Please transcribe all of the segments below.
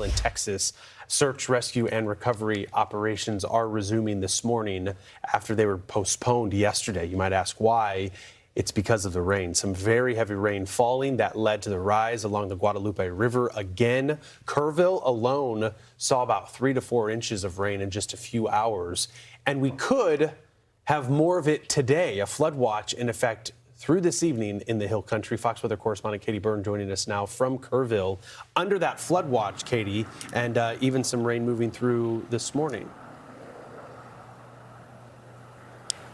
In Texas, search, rescue, and recovery operations are resuming this morning after they were postponed yesterday. You might ask why. It's because of the rain. Some very heavy rain falling that led to the rise along the Guadalupe River again. Kerrville alone saw about 3 to 4 inches of rain in just a few hours. And we could have more of it today. A flood watch in effect through this evening in the Hill Country. Fox Weather correspondent Katie Byrne joining us now from Kerrville. Under that flood watch, Katie, and even some rain moving through this morning.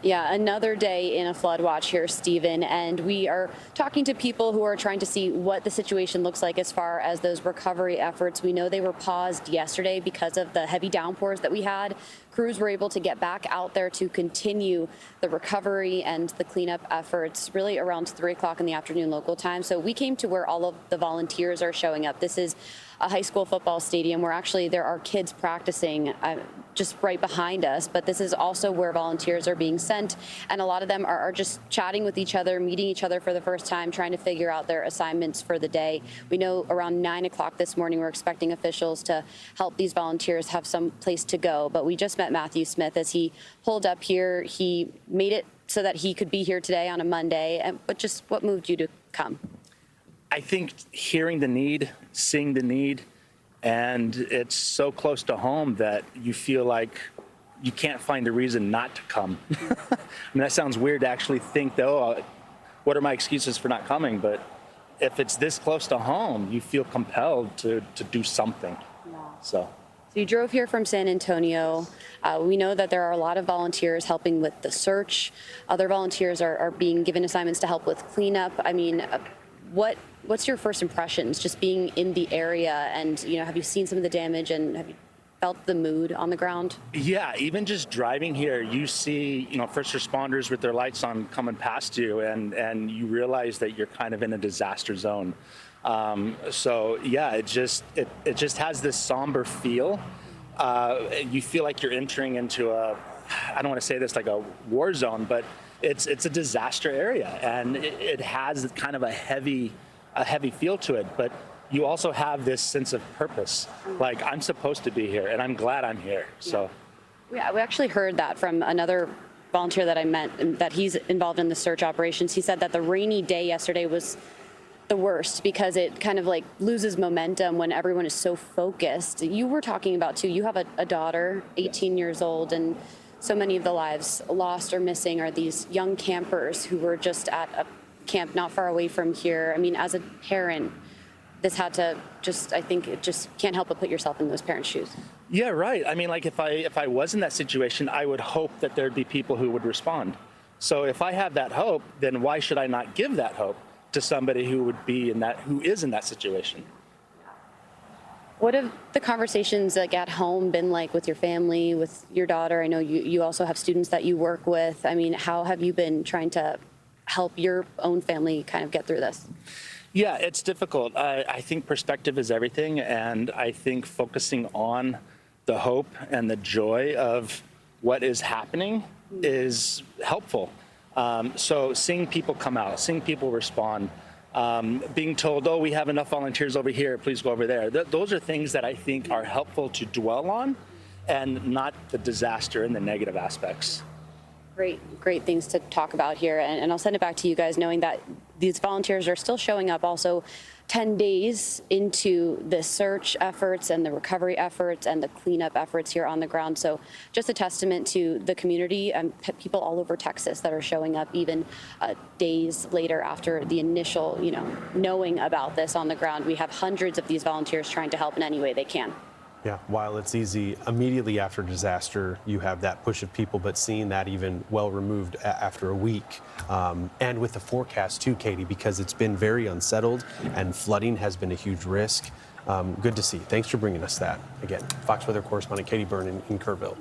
Yeah, another day in a flood watch here, Stephen, and we are talking to people who are trying to see what the situation looks like as far as those recovery efforts. We know they were paused yesterday because of the heavy downpours that we had. Crews were able to get back out there to continue the recovery and the cleanup efforts really around 3 o'clock in the afternoon local time. So we came to where all of the volunteers are showing up. This is a high school football stadium where actually there are kids practicing just right behind us, but this is also where volunteers are being sent, and a lot of them are just chatting with each other, meeting each other for the first time, trying to figure out their assignments for the day. We know around 9 o'clock this morning we're expecting officials to help these volunteers have some place to go, but we just met Matthew Smith as he pulled up here. He made it so that he could be here today on a Monday, but just what moved you to come? I think hearing the need, seeing the need, and it's so close to home that you feel like you can't find a reason not to come. I mean, that sounds weird to actually think, though, what are my excuses for not coming? But if it's this close to home, you feel compelled to do something. Yeah. So you drove here from San Antonio. We know that there are a lot of volunteers helping with the search. Other volunteers are being given assignments to help with cleanup. I mean, what's your first impressions just being in the area, and have you seen some of the damage, and have you felt the mood on the ground? Yeah, even just driving here, you see first responders with their lights on coming past you, and you realize that you're kind of in a disaster zone. So yeah, it just has this somber feel. You feel like you're entering into I don't want to say this like a war zone, but it's a disaster area, and it has kind of a heavy feel to it. But you also have this sense of purpose, like I'm supposed to be here, and I'm glad I'm here. So, yeah, we actually heard that from another volunteer that I met, that he's involved in the search operations. He said that the rainy day yesterday was the worst because it kind of like loses momentum when everyone is so focused. You were talking about too, you have a daughter, 18 years old, and so many of the lives lost or missing are these young campers who were just at a camp not far away from here. I mean, as a parent, this had to I think it just can't help but put yourself in those parents' shoes. Yeah, right. I mean, like if I was in that situation, I would hope that there'd be people who would respond. So if I have that hope, then why should I not give that hope to somebody who is in that situation? What have the conversations like at home been like with your family, with your daughter? I know you also have students that you work with. I mean, how have you been trying to help your own family kind of get through this? Yeah, it's difficult. I think perspective is everything, and I think focusing on the hope and the joy of what is happening is helpful. So seeing people come out, seeing people respond, being told, oh, we have enough volunteers over here, please go over there. Those are things that I think are helpful to dwell on, and not the disaster and the negative aspects. Great things to talk about here. And I'll send it back to you guys knowing that these volunteers are still showing up also 10 days into the search efforts and the recovery efforts and the cleanup efforts here on the ground. So just a testament to the community and people all over Texas that are showing up even days later after the initial, knowing about this on the ground. We have hundreds of these volunteers trying to help in any way they can. Yeah, while it's easy, immediately after disaster, you have that push of people, but seeing that even well removed after a week. And with the forecast too, Katie, because it's been very unsettled and flooding has been a huge risk. Good to see. Thanks for bringing us that. Again, Fox Weather correspondent Katie Byrne in Kerrville.